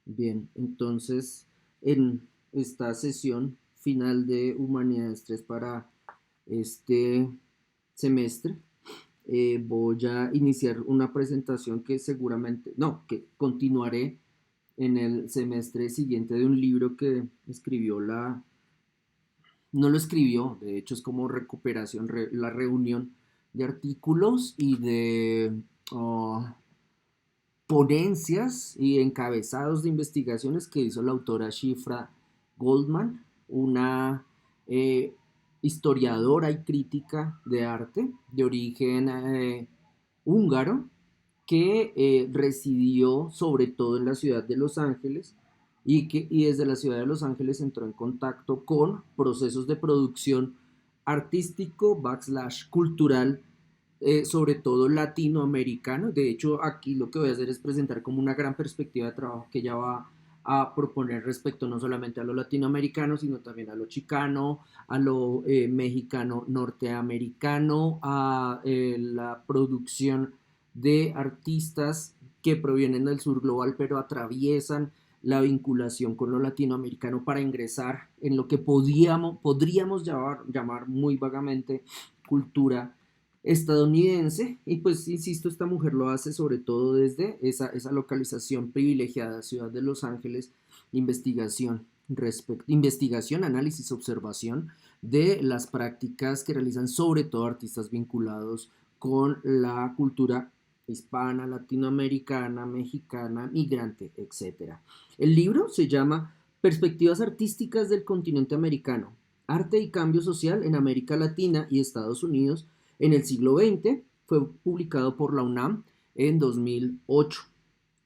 Bien, entonces en esta sesión final de Humanidades 3 para este semestre, voy a iniciar una presentación que seguramente, no, que continuaré en el semestre siguiente de un libro que escribió no lo escribió, de hecho es como recuperación, la reunión de artículos y de ponencias y encabezados de investigaciones que hizo la autora Shifra Goldman, una eh, historiadora y crítica de arte de origen húngaro que residió sobre todo en la ciudad de Los Ángeles y desde la ciudad de Los Ángeles entró en contacto con procesos de producción artístico backslash cultural, sobre todo latinoamericano. De hecho, aquí lo que voy a hacer es presentar como una gran perspectiva de trabajo que ella va a proponer respecto no solamente a lo latinoamericano, sino también a lo chicano, a lo mexicano norteamericano, a la producción de artistas que provienen del sur global, pero atraviesan la vinculación con lo latinoamericano para ingresar en lo que podríamos llamar muy vagamente cultura estadounidense. Y pues insisto, esta mujer lo hace sobre todo desde esa localización privilegiada, ciudad de Los Ángeles, investigación, análisis, observación de las prácticas que realizan sobre todo artistas vinculados con la cultura hispana, latinoamericana, mexicana, migrante, etcétera. El libro se llama Perspectivas artísticas del continente americano, arte y cambio social en América Latina y Estados Unidos en el siglo XX. Fue publicado por la UNAM en 2008.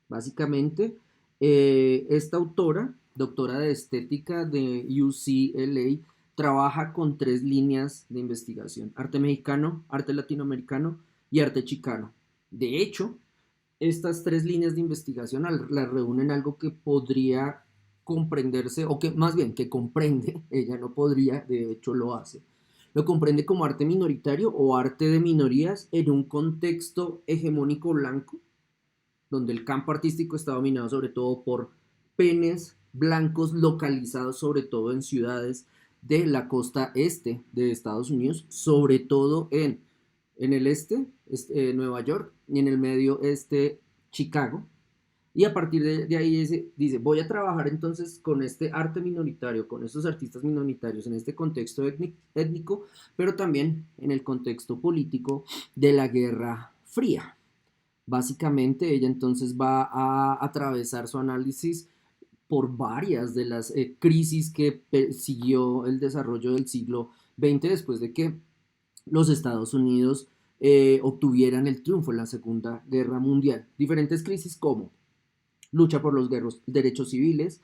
Básicamente, esta autora, doctora de estética de UCLA, trabaja con tres líneas de investigación: arte mexicano, arte latinoamericano y arte chicano. De hecho, estas tres líneas de investigación las reúnen algo que podría comprenderse, o que más bien que comprende, ella no podría, de hecho lo hace, lo comprende como arte minoritario o arte de minorías en un contexto hegemónico blanco, donde el campo artístico está dominado sobre todo por penes blancos localizados sobre todo en ciudades de la costa este de Estados Unidos, sobre todo en el Nueva York, y en el medio este, Chicago. Y a partir de ahí dice, voy a trabajar entonces con este arte minoritario, con estos artistas minoritarios en este contexto étnico, pero también en el contexto político de la Guerra Fría. Básicamente ella entonces va a atravesar su análisis por varias de las crisis que siguió el desarrollo del siglo XX después de que los Estados Unidos obtuvieran el triunfo en la Segunda Guerra Mundial. Diferentes crisis como lucha por los derechos civiles,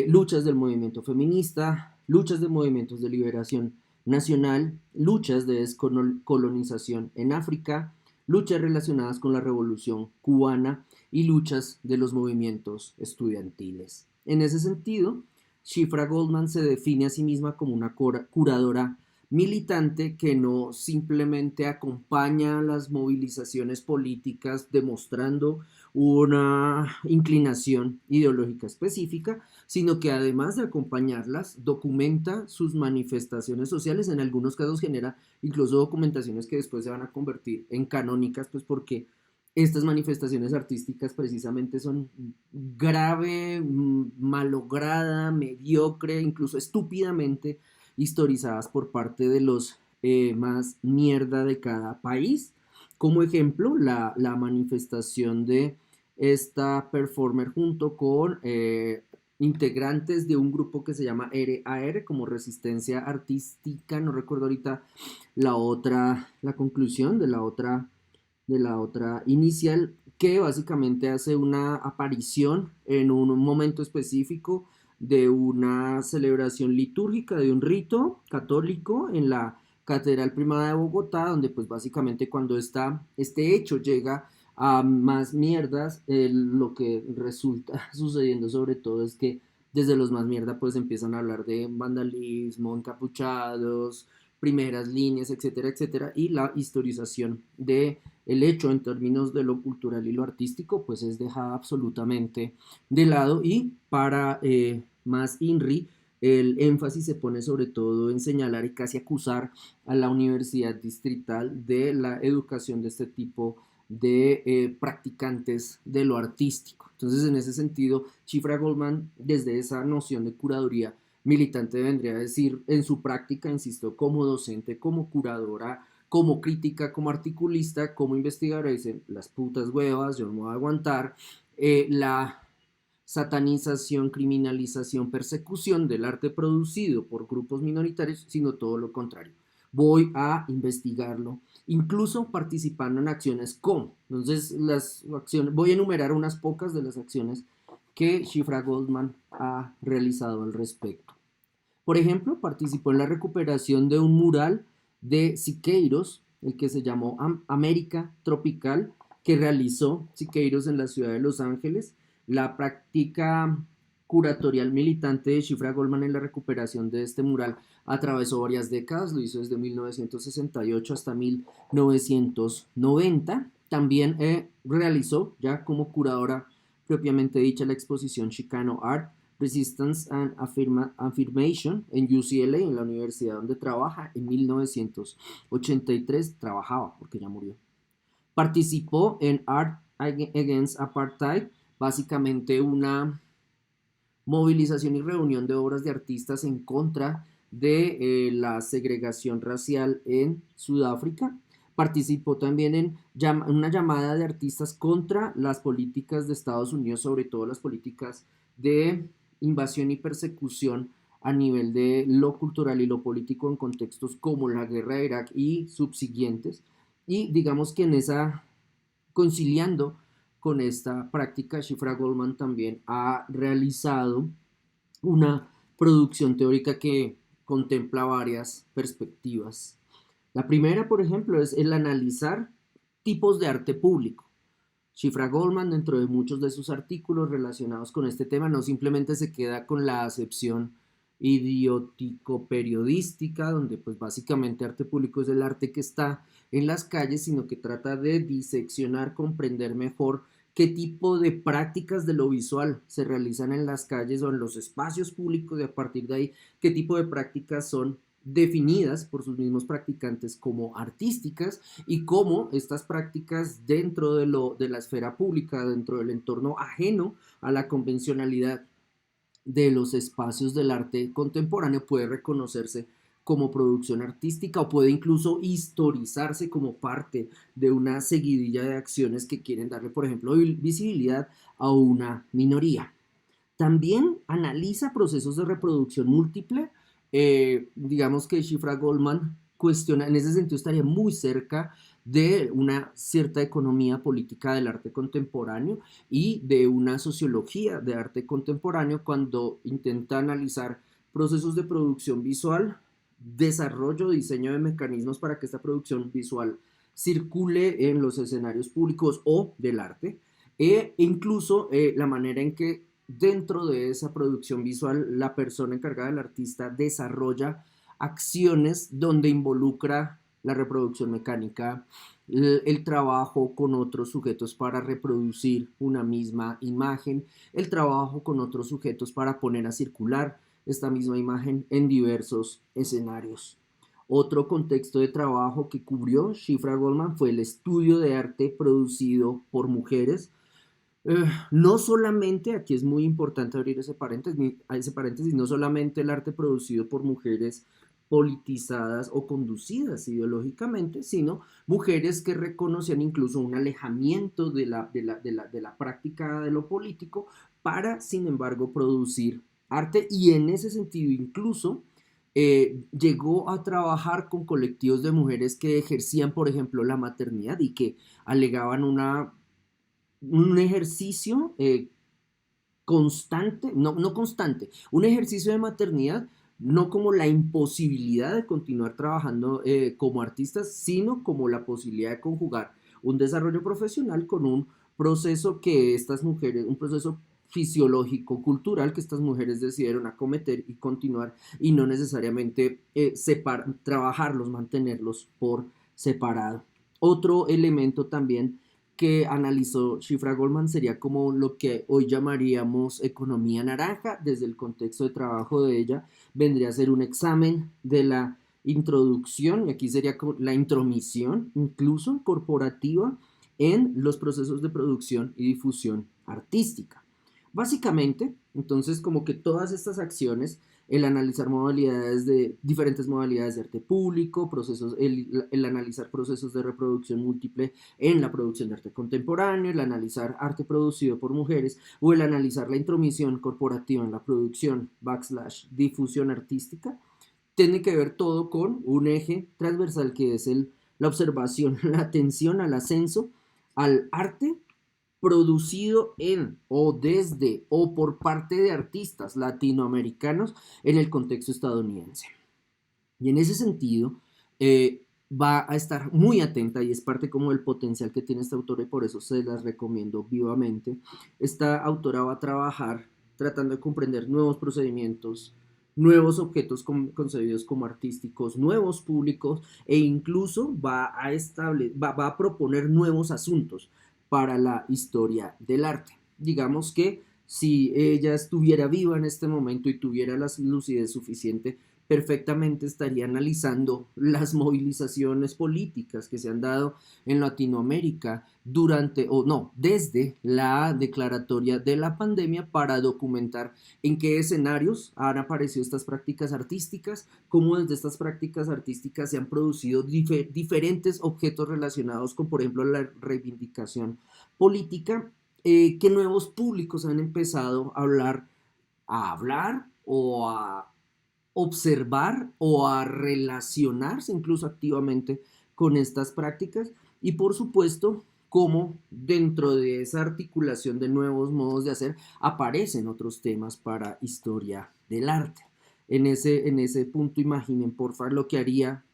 luchas del movimiento feminista, luchas de movimientos de liberación nacional, luchas de descolonización en África, luchas relacionadas con la revolución cubana y luchas de los movimientos estudiantiles. En ese sentido, Shifra Goldman se define a sí misma como una curadora militante que no simplemente acompaña las movilizaciones políticas demostrando una inclinación ideológica específica, sino que además de acompañarlas, documenta sus manifestaciones sociales. En algunos casos genera incluso documentaciones que después se van a convertir en canónicas, pues porque estas manifestaciones artísticas precisamente son grave, malograda, mediocre, incluso estúpidamente historizadas por parte de los más mierda de cada país. Como ejemplo, la manifestación de esta performer junto con integrantes de un grupo que se llama RAR, como Resistencia Artística, no recuerdo ahorita la conclusión de la otra inicial, que básicamente hace una aparición en un momento específico de una celebración litúrgica, de un rito católico en la Catedral Primada de Bogotá, donde pues básicamente cuando este hecho llega a más mierdas, lo que resulta sucediendo sobre todo es que desde los más mierda pues empiezan a hablar de vandalismo, encapuchados, primeras líneas, etcétera, etcétera, y la historización de el hecho en términos de lo cultural y lo artístico, pues es dejada absolutamente de lado y para más INRI, el énfasis se pone sobre todo en señalar y casi acusar a la Universidad Distrital de la educación de este tipo de practicantes de lo artístico. Entonces, en ese sentido, Chifra Goldman, desde esa noción de curaduría militante, vendría a decir en su práctica, insisto, como docente, como curadora, como crítica, como articulista, como investigadora, dicen las putas huevas, yo no me voy a aguantar, la satanización, criminalización, persecución del arte producido por grupos minoritarios, sino todo lo contrario. Voy a investigarlo, incluso participando en acciones como. Entonces, las acciones, voy a enumerar unas pocas de las acciones que Chifra Goldman ha realizado al respecto. Por ejemplo, participó en la recuperación de un mural de Siqueiros, el que se llamó América Tropical, que realizó Siqueiros en la ciudad de Los Ángeles. La práctica curatorial militante de Chifra Goldman en la recuperación de este mural atravesó varias décadas, lo hizo desde 1968 hasta 1990. También realizó, ya como curadora propiamente dicha, la exposición Chicano Art, Resistance and Affirmation en UCLA, en la universidad donde trabaja. En 1983 trabajaba, porque ya murió. Participó en Art Against Apartheid, básicamente una movilización y reunión de obras de artistas en contra de la segregación racial en Sudáfrica. Participó también en una llamada de artistas contra las políticas de Estados Unidos, sobre todo las políticas de invasión y persecución a nivel de lo cultural y lo político en contextos como la guerra de Irak y subsiguientes. Y digamos que en esa, conciliando con esta práctica, Chifra Goldman también ha realizado una producción teórica que contempla varias perspectivas. La primera, por ejemplo, es el analizar tipos de arte público. Chifra Goldman, dentro de muchos de sus artículos relacionados con este tema, no simplemente se queda con la acepción idiótico-periodística, donde pues básicamente arte público es el arte que está en las calles, sino que trata de diseccionar, comprender mejor qué tipo de prácticas de lo visual se realizan en las calles o en los espacios públicos, y a partir de ahí qué tipo de prácticas son definidas por sus mismos practicantes como artísticas, y cómo estas prácticas dentro de la esfera pública, dentro del entorno ajeno a la convencionalidad de los espacios del arte contemporáneo, puede reconocerse como producción artística o puede incluso historizarse como parte de una seguidilla de acciones que quieren darle, por ejemplo, visibilidad a una minoría. También analiza procesos de reproducción múltiple. Digamos que Chifra Goldman cuestiona, en ese sentido estaría muy cerca de una cierta economía política del arte contemporáneo y de una sociología de arte contemporáneo cuando intenta analizar procesos de producción visual, desarrollo, diseño de mecanismos para que esta producción visual circule en los escenarios públicos o del arte, e incluso la manera en que dentro de esa producción visual la persona encargada, del artista, desarrolla acciones donde involucra la reproducción mecánica, el trabajo con otros sujetos para reproducir una misma imagen, el trabajo con otros sujetos para poner a circular esta misma imagen en diversos escenarios. Otro contexto de trabajo que cubrió Chifra Goldman fue el estudio de arte producido por mujeres. No solamente, aquí es muy importante abrir ese paréntesis, no solamente el arte producido por mujeres politizadas o conducidas ideológicamente, sino mujeres que reconocían incluso un alejamiento de la práctica de lo político para, sin embargo, producir arte, y en ese sentido incluso llegó a trabajar con colectivos de mujeres que ejercían, por ejemplo, la maternidad y que alegaban un ejercicio constante, no constante, un ejercicio de maternidad, no como la imposibilidad de continuar trabajando como artistas, sino como la posibilidad de conjugar un desarrollo profesional con un proceso que estas mujeres, un proceso fisiológico, cultural, que estas mujeres decidieron acometer y continuar, y no necesariamente trabajarlos, mantenerlos por separado. Otro elemento también que analizó Shifra Goldman sería como lo que hoy llamaríamos economía naranja. Desde el contexto de trabajo de ella vendría a ser un examen de la introducción, y aquí sería la intromisión incluso corporativa en los procesos de producción y difusión artística. Básicamente, entonces, como que todas estas acciones, el analizar modalidades de diferentes modalidades de arte público, el analizar procesos de reproducción múltiple en la producción de arte contemporáneo, el analizar arte producido por mujeres o el analizar la intromisión corporativa en la producción difusión artística, tiene que ver todo con un eje transversal que es la observación, la atención al ascenso, al arte producido en o desde o por parte de artistas latinoamericanos en el contexto estadounidense. Y en ese sentido, va a estar muy atenta y es parte como del potencial que tiene esta autora y por eso se las recomiendo vivamente. Esta autora va a trabajar tratando de comprender nuevos procedimientos, nuevos objetos concebidos como artísticos, nuevos públicos e incluso va a proponer nuevos asuntos para la historia del arte. Digamos que si ella estuviera viva en este momento y tuviera la lucidez suficiente, perfectamente estaría analizando las movilizaciones políticas que se han dado en Latinoamérica desde la declaratoria de la pandemia para documentar en qué escenarios han aparecido estas prácticas artísticas, cómo desde estas prácticas artísticas se han producido diferentes objetos relacionados con, por ejemplo, la reivindicación política, que nuevos públicos han empezado a hablar o a observar o a relacionarse incluso activamente con estas prácticas y por supuesto cómo dentro de esa articulación de nuevos modos de hacer aparecen otros temas para historia del arte. En ese punto imaginen por favor lo que haría,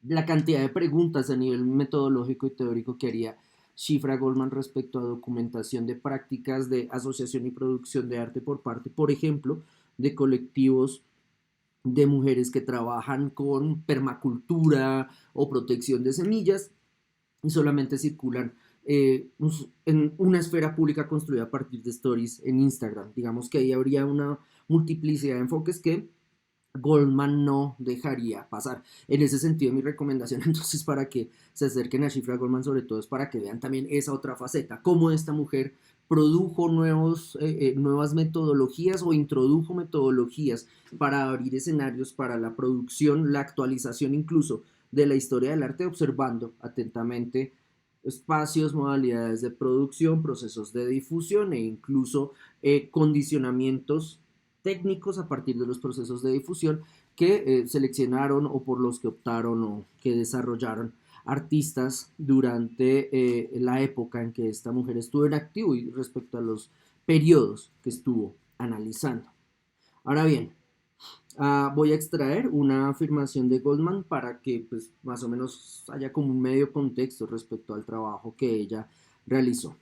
la cantidad de preguntas a nivel metodológico y teórico que haría Shifra Goldman respecto a documentación de prácticas de asociación y producción de arte por parte, por ejemplo, de colectivos de mujeres que trabajan con permacultura o protección de semillas y solamente circulan en una esfera pública construida a partir de stories en Instagram. Digamos que ahí habría una multiplicidad de enfoques que Goldman no dejaría pasar. En ese sentido, mi recomendación entonces para que se acerquen a Shifra Goldman sobre todo es para que vean también esa otra faceta, cómo esta mujer produjo nuevas metodologías o introdujo metodologías para abrir escenarios para la producción, la actualización incluso de la historia del arte, observando atentamente espacios, modalidades de producción, procesos de difusión e incluso condicionamientos técnicos a partir de los procesos de difusión que seleccionaron o por los que optaron o que desarrollaron artistas durante la época en que esta mujer estuvo en activo y respecto a los periodos que estuvo analizando. Ahora bien, voy a extraer una afirmación de Goldman para que pues, más o menos haya como un medio contexto respecto al trabajo que ella realizó.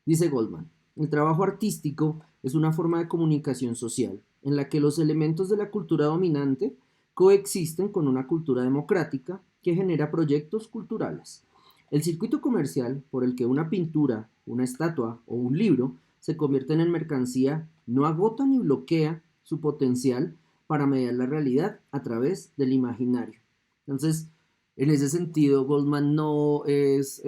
Dice Goldman, el trabajo artístico es una forma de comunicación social en la que los elementos de la cultura dominante coexisten con una cultura democrática que genera proyectos culturales. El circuito comercial por el que una pintura, una estatua o un libro se convierten en mercancía no agota ni bloquea su potencial para mediar la realidad a través del imaginario. Entonces, en ese sentido, Goldman no es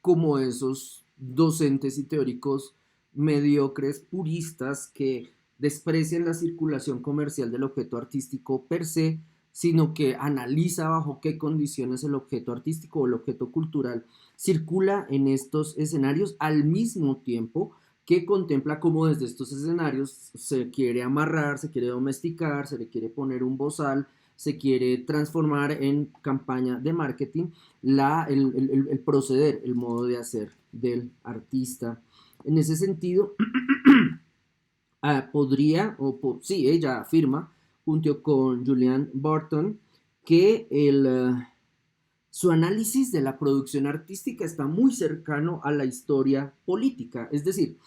como esos docentes y teóricos mediocres, puristas, que desprecian la circulación comercial del objeto artístico per se, sino que analiza bajo qué condiciones el objeto artístico o el objeto cultural circula en estos escenarios al mismo tiempo que contempla cómo desde estos escenarios se quiere amarrar, se quiere domesticar, se le quiere poner un bozal, se quiere transformar en campaña de marketing el proceder, el modo de hacer del artista. En ese sentido, sí, ella afirma, junto con Julian Barton, que su análisis de la producción artística está muy cercano a la historia política. Es decir,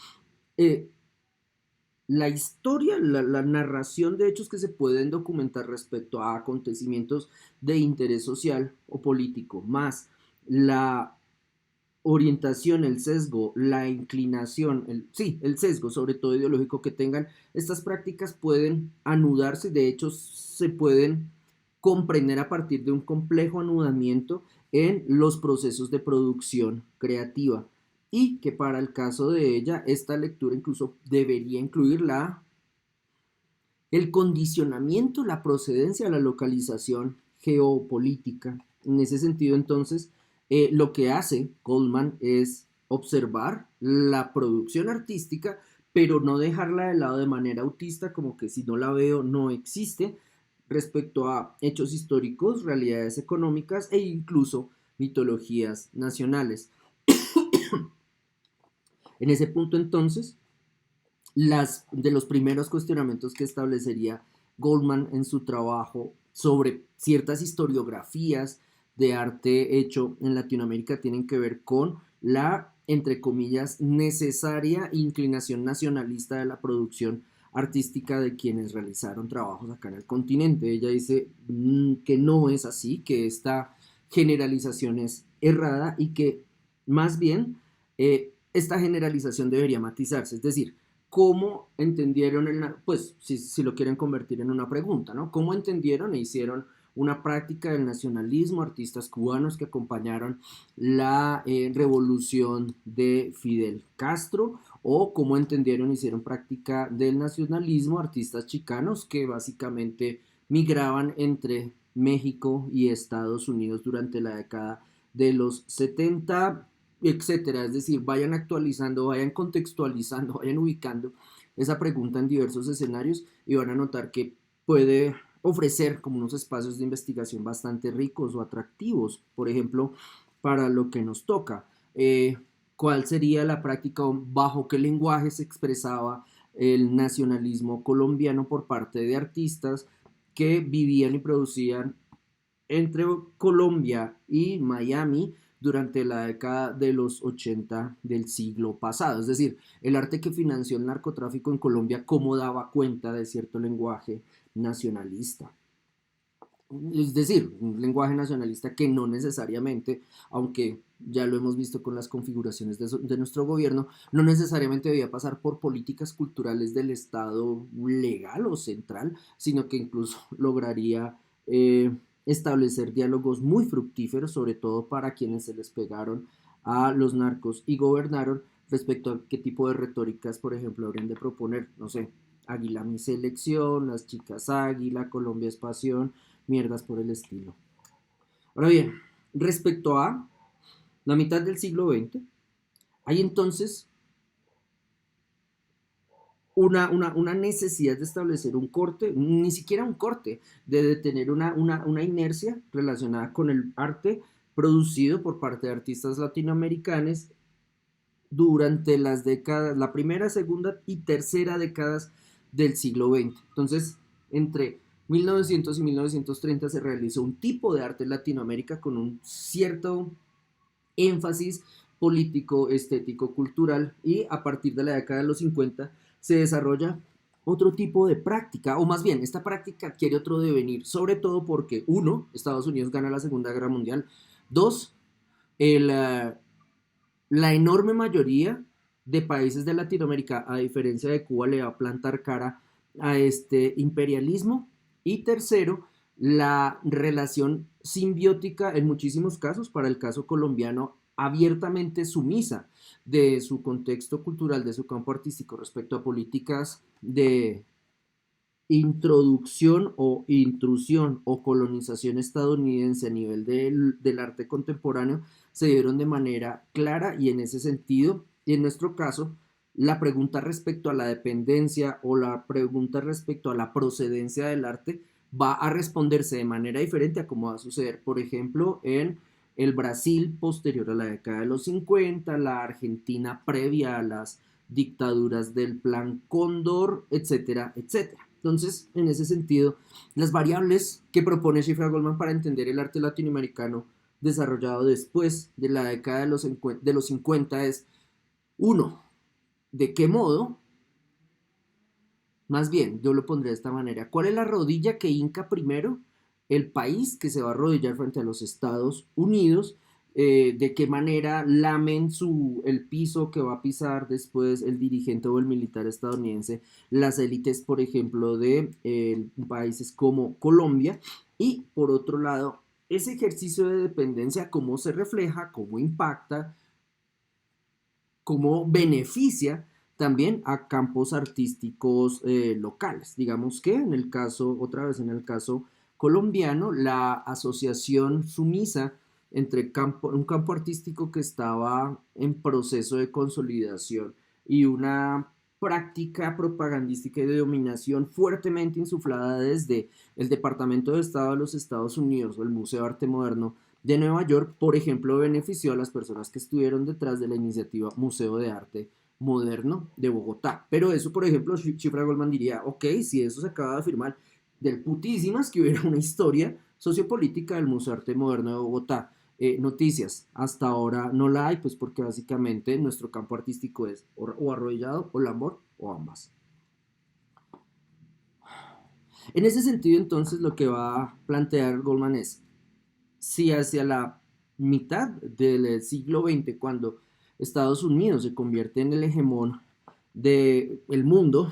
la historia, la narración de hechos que se pueden documentar respecto a acontecimientos de interés social o político, más la orientación, el sesgo, la inclinación, el sesgo, sobre todo ideológico que tengan, estas prácticas pueden anudarse, de hecho se pueden comprender a partir de un complejo anudamiento en los procesos de producción creativa y que para el caso de ella, esta lectura incluso debería incluir el condicionamiento, la procedencia, la localización geopolítica. En ese sentido, entonces, lo que hace Goldman es observar la producción artística, pero no dejarla de lado de manera autista, como que si no la veo no existe, respecto a hechos históricos, realidades económicas e incluso mitologías nacionales. En ese punto, entonces, de los primeros cuestionamientos que establecería Goldman en su trabajo sobre ciertas historiografías de arte hecho en Latinoamérica tienen que ver con la, entre comillas, necesaria inclinación nacionalista de la producción artística de quienes realizaron trabajos acá en el continente. Ella dice que no es así, que esta generalización es errada y que más bien esta generalización debería matizarse, es decir, cómo entendieron, pues si lo quieren convertir en una pregunta, ¿no? ¿Cómo entendieron e hicieron una práctica del nacionalismo, artistas cubanos que acompañaron la revolución de Fidel Castro, o cómo entendieron e hicieron práctica del nacionalismo, artistas chicanos que básicamente migraban entre México y Estados Unidos durante la década de los 70, etcétera? Es decir, vayan actualizando, vayan contextualizando, vayan ubicando esa pregunta en diversos escenarios y van a notar que puede ofrecer como unos espacios de investigación bastante ricos o atractivos, por ejemplo, para lo que nos toca. ¿Cuál sería la práctica o bajo qué lenguaje se expresaba el nacionalismo colombiano por parte de artistas que vivían y producían entre Colombia y Miami durante la década de los 80 del siglo pasado? Es decir, el arte que financió el narcotráfico en Colombia, cómo daba cuenta de cierto lenguaje nacionalista. Es decir, un lenguaje nacionalista que no necesariamente, aunque ya lo hemos visto con las configuraciones de nuestro gobierno, no necesariamente debía pasar por políticas culturales del Estado legal o central, sino que incluso lograría establecer diálogos muy fructíferos, sobre todo para quienes se les pegaron a los narcos y gobernaron, respecto a qué tipo de retóricas, por ejemplo, habrían de proponer, no sé, Águila mi selección, las chicas Águila, Colombia es pasión, mierdas por el estilo. Ahora bien, respecto a la mitad del siglo XX, hay entonces una necesidad de establecer un corte, ni siquiera un corte, de detener una inercia relacionada con el arte producido por parte de artistas latinoamericanos durante las décadas, la primera, segunda y tercera décadas del siglo XX. Entonces, entre 1900 y 1930 se realizó un tipo de arte en Latinoamérica con un cierto énfasis político, estético, cultural, y a partir de la década de los 50 se desarrolla otro tipo de práctica, o más bien, esta práctica adquiere otro devenir, sobre todo porque, uno, Estados Unidos gana la Segunda Guerra Mundial, dos, la enorme mayoría de países de Latinoamérica, a diferencia de Cuba, le va a plantar cara a este imperialismo. Y tercero, la relación simbiótica en muchísimos casos, para el caso colombiano, abiertamente sumisa de su contexto cultural, de su campo artístico respecto a políticas de introducción o intrusión o colonización estadounidense a nivel del arte contemporáneo se dieron de manera clara, y en ese sentido, y en nuestro caso, la pregunta respecto a la dependencia o la pregunta respecto a la procedencia del arte va a responderse de manera diferente a como va a suceder, por ejemplo, en el Brasil posterior a la década de los 50, la Argentina previa a las dictaduras del Plan Cóndor, etcétera, etcétera. Entonces, en ese sentido, las variables que propone Schifra Goldman para entender el arte latinoamericano desarrollado después de la década de los 50 es, uno, de qué modo Más bien, yo lo pondré de esta manera. ¿Cuál es la rodilla que hinca primero el país que se va a arrodillar frente a los Estados Unidos? ¿De qué manera lamen el piso que va a pisar después el dirigente o el militar estadounidense, las élites, por ejemplo, de países como Colombia? Y por otro lado, ese ejercicio de dependencia, cómo se refleja, cómo impacta, cómo beneficia también a campos artísticos locales. Digamos que en el caso, otra vez en el caso colombiano, la asociación sumisa entre un campo artístico que estaba en proceso de consolidación y una práctica propagandística y de dominación fuertemente insuflada desde el Departamento de Estado de los Estados Unidos o el Museo de Arte Moderno de Nueva York, por ejemplo, benefició a las personas que estuvieron detrás de la iniciativa Museo de Arte Moderno de Bogotá. Pero eso, por ejemplo, Chifra Goldman diría, ok, si eso se acaba de afirmar, del putísimas que hubiera una historia sociopolítica del Museo de Arte Moderno de Bogotá. Noticias, hasta ahora no la hay, pues porque básicamente nuestro campo artístico es o arrollado, o Lambor, o ambas. En ese sentido, entonces, lo que va a plantear Goldman es, si hacia la mitad del siglo XX, cuando Estados Unidos se convierte en el hegemón del mundo,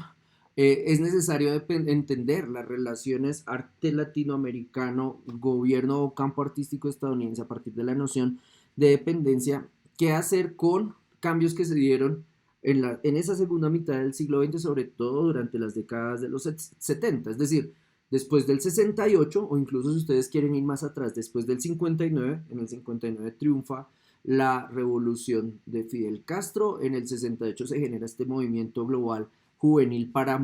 es necesario entender las relaciones arte latinoamericano, gobierno o campo artístico estadounidense a partir de la noción de dependencia, qué hacer con cambios que se dieron en esa segunda mitad del siglo XX, sobre todo durante las décadas de los 70, es decir, después del 68, o incluso si ustedes quieren ir más atrás, después del 59, en el 59 triunfa la revolución de Fidel Castro, en el 68 se genera este movimiento global juvenil para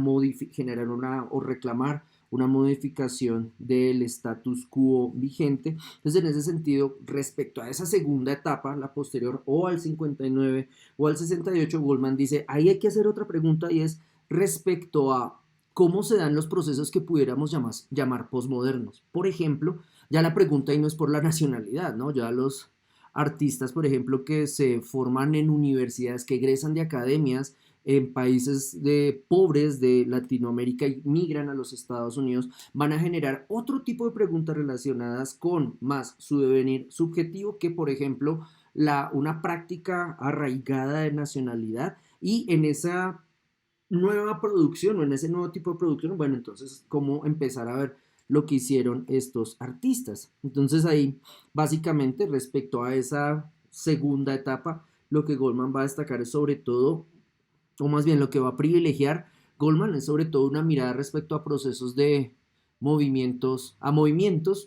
generar o reclamar una modificación del status quo vigente. Entonces, en ese sentido, respecto a esa segunda etapa, la posterior o al 59 o al 68, Goldman dice, ahí hay que hacer otra pregunta y es respecto a cómo se dan los procesos que pudiéramos llamar posmodernos. Por ejemplo, ya la pregunta ahí no es por la nacionalidad, ¿no? Ya los artistas, por ejemplo, que se forman en universidades, que egresan de academias en países pobres de Latinoamérica y migran a los Estados Unidos, van a generar otro tipo de preguntas relacionadas con más su devenir subjetivo que, por ejemplo, una práctica arraigada de nacionalidad y en esa nueva producción o en ese nuevo tipo de producción, bueno, entonces, ¿cómo empezar a ver lo que hicieron estos artistas? Entonces ahí, básicamente, respecto a esa segunda etapa, lo que Goldman va a destacar es sobre todo, o más bien lo que va a privilegiar Goldman es sobre todo una mirada respecto a procesos de movimientos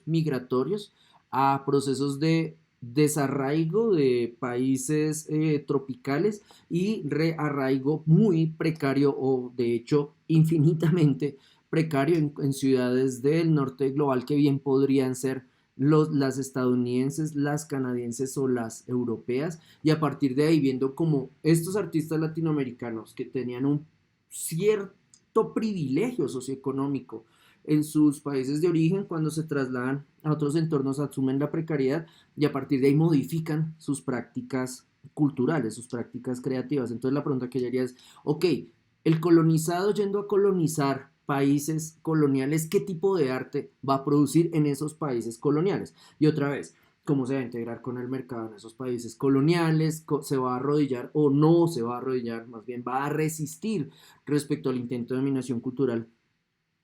migratorios, a procesos de desarraigo de países tropicales y rearraigo muy precario o de hecho infinitamente precario en ciudades del norte global que bien podrían ser las estadounidenses, las canadienses o las europeas, y a partir de ahí viendo como estos artistas latinoamericanos que tenían un cierto privilegio socioeconómico en sus países de origen, cuando se trasladan a otros entornos asumen la precariedad y a partir de ahí modifican sus prácticas culturales, sus prácticas creativas. Entonces la pregunta que yo haría es, ok, el colonizado yendo a colonizar países coloniales, ¿qué tipo de arte va a producir en esos países coloniales? Y otra vez, ¿cómo se va a integrar con el mercado en esos países coloniales? ¿Se va a arrodillar o no se va a arrodillar? Más bien va a resistir respecto al intento de dominación cultural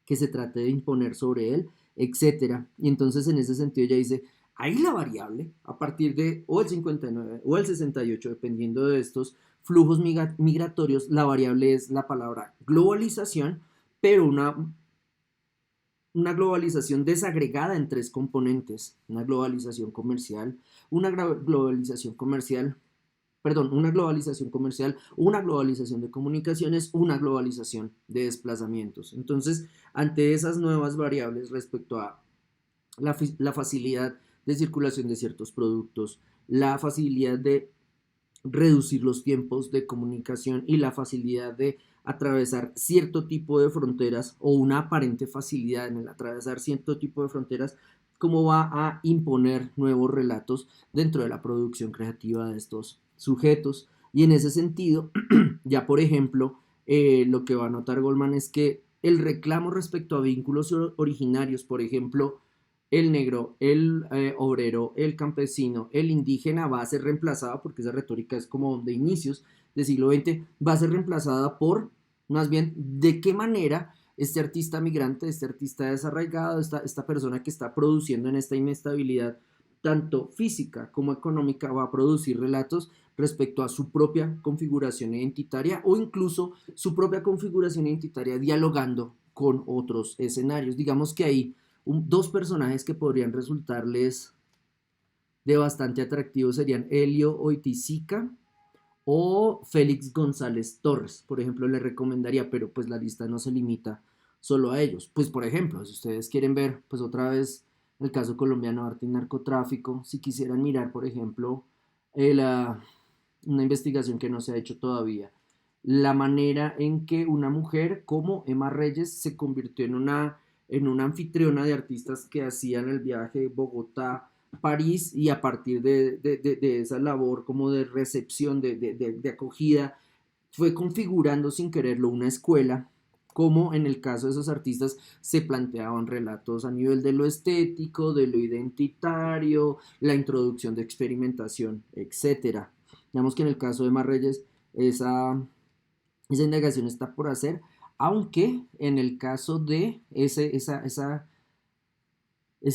que se trate de imponer sobre él, etcétera. Y entonces en ese sentido ya dice, ahí la variable, a partir de o el 59 o el 68, dependiendo de estos flujos migratorios, la variable es la palabra globalización, pero una globalización desagregada en tres componentes, una globalización comercial, una globalización comercial, perdón, una globalización comercial, una globalización de comunicaciones, una globalización de desplazamientos. Entonces, ante esas nuevas variables respecto a la facilidad de circulación de ciertos productos, la facilidad de reducir los tiempos de comunicación y la facilidad de atravesar cierto tipo de fronteras o una aparente facilidad en el atravesar cierto tipo de fronteras, cómo va a imponer nuevos relatos dentro de la producción creativa de estos sujetos. Y en ese sentido, ya por ejemplo, lo que va a notar Goldman es que el reclamo respecto a vínculos originarios, por ejemplo, el negro, el obrero, el campesino, el indígena, va a ser reemplazada, porque esa retórica es como de inicios del siglo XX, va a ser reemplazada por, más bien, de qué manera este artista migrante, este artista desarraigado, esta persona que está produciendo en esta inestabilidad, tanto física como económica, va a producir relatos respecto a su propia configuración identitaria o incluso su propia configuración identitaria dialogando con otros escenarios. Digamos que hay dos personajes que podrían resultarles de bastante atractivo serían Helio Oiticica o Félix González Torres, por ejemplo, le recomendaría, pero pues la lista no se limita solo a ellos. Pues por ejemplo, si ustedes quieren ver, pues otra vez el caso colombiano, arte y narcotráfico, si quisieran mirar, por ejemplo, una investigación que no se ha hecho todavía, la manera en que una mujer como Emma Reyes se convirtió en una anfitriona de artistas que hacían el viaje Bogotá, París, y a partir de esa labor como de recepción, de acogida, fue configurando sin quererlo una escuela, como en el caso de esos artistas se planteaban relatos a nivel de lo estético, de lo identitario, la introducción de experimentación, etcétera. Digamos que en el caso de Marreyes, esa indagación está por hacer, aunque en el caso de ese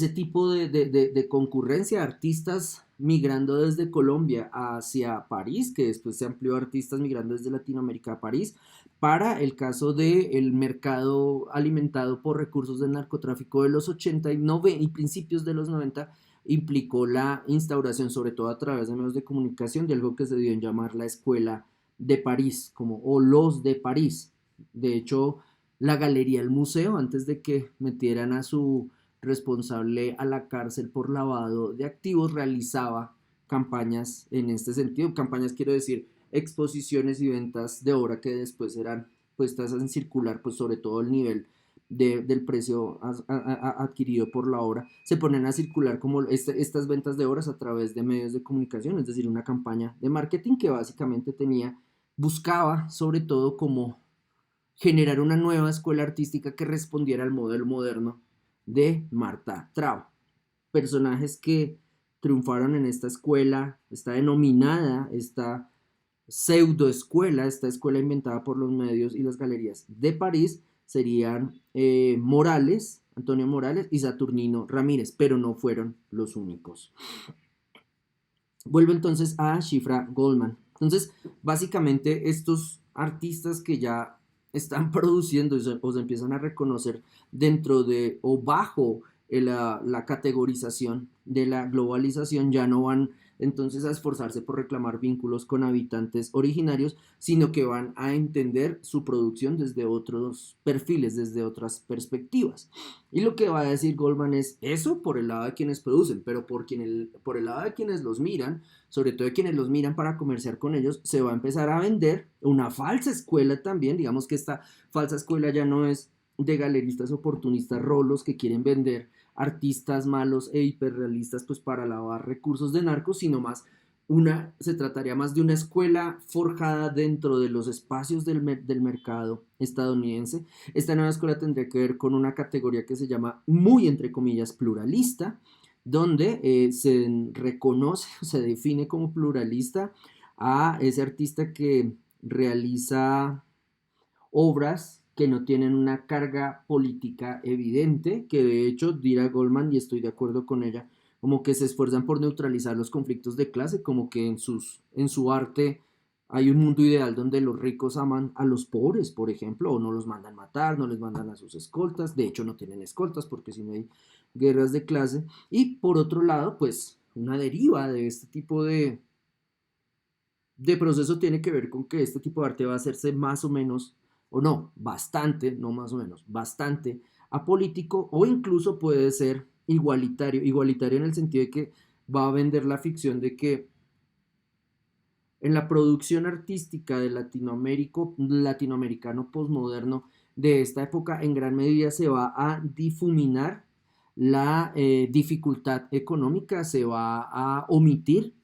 tipo de concurrencia de artistas migrando desde Colombia hacia París, que después se amplió a artistas migrando desde Latinoamérica a París, para el caso del mercado alimentado por recursos del narcotráfico de los 80 y principios de los 90, implicó la instauración, sobre todo a través de medios de comunicación, de algo que se dio en llamar la Escuela de París, como, o los de París. De hecho, la galería, el museo, antes de que metieran a su responsable a la cárcel por lavado de activos, realizaba campañas en este sentido. Campañas, quiero decir, exposiciones y ventas de obra que después eran puestas en circular, pues sobre todo el nivel del precio adquirido por la obra, se ponen a circular como estas ventas de obras a través de medios de comunicación, es decir, una campaña de marketing que básicamente buscaba sobre todo como generar una nueva escuela artística que respondiera al modelo moderno de Marta Trau. Personajes que triunfaron en esta escuela, esta denominada, esta pseudoescuela, esta escuela inventada por los medios y las galerías de París, serían Morales, Antonio Morales y Saturnino Ramírez, pero no fueron los únicos. Vuelvo entonces a Shifra Goldman. Entonces, básicamente estos artistas que ya están produciendo o se empiezan a reconocer dentro de o bajo la categorización de la globalización ya no van entonces a esforzarse por reclamar vínculos con habitantes originarios, sino que van a entender su producción desde otros perfiles, desde otras perspectivas. Y lo que va a decir Goldman es eso por el lado de quienes producen, pero por el lado de quienes los miran, sobre todo de quienes los miran para comerciar con ellos, se va a empezar a vender una falsa escuela también. Digamos que esta falsa escuela ya no es de galeristas oportunistas rolos que quieren vender artistas malos e hiperrealistas pues para lavar recursos de narcos, sino más se trataría más de una escuela forjada dentro de los espacios del mercado estadounidense. Esta nueva escuela tendría que ver con una categoría que se llama muy entre comillas pluralista, donde se reconoce, se define como pluralista a ese artista que realiza obras que no tienen una carga política evidente, que de hecho dirá Goldman, y estoy de acuerdo con ella, como que se esfuerzan por neutralizar los conflictos de clase, como que en su arte hay un mundo ideal donde los ricos aman a los pobres, por ejemplo, o no los mandan matar, no les mandan a sus escoltas, de hecho no tienen escoltas porque si no hay guerras de clase, y por otro lado, pues una deriva de este tipo de proceso tiene que ver con que este tipo de arte va a hacerse más o menos, o no, bastante, no más o menos, bastante apolítico o incluso puede ser igualitario, igualitario en el sentido de que va a vender la ficción de que en la producción artística del latinoamericano posmoderno de esta época en gran medida se va a difuminar la dificultad económica, se va a omitir